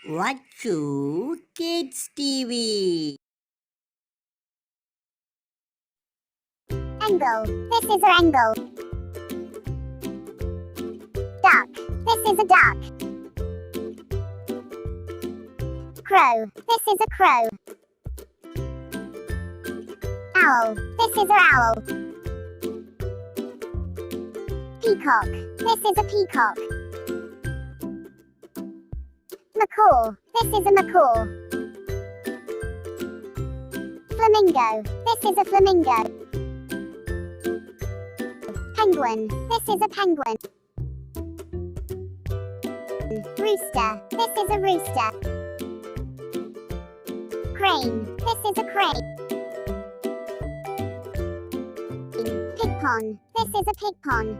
Watch Kids TV. Angle. This is an angle. Duck. This is a duck. Crow. This is a crow. Owl. This is an owl. Peacock. This is a peacock. Macaw. This is a macaw. Flamingo. This is a flamingo. Penguin. This is a penguin. Rooster. This is a rooster. Crane. This is a crane. Pig pond. This is a pig pond.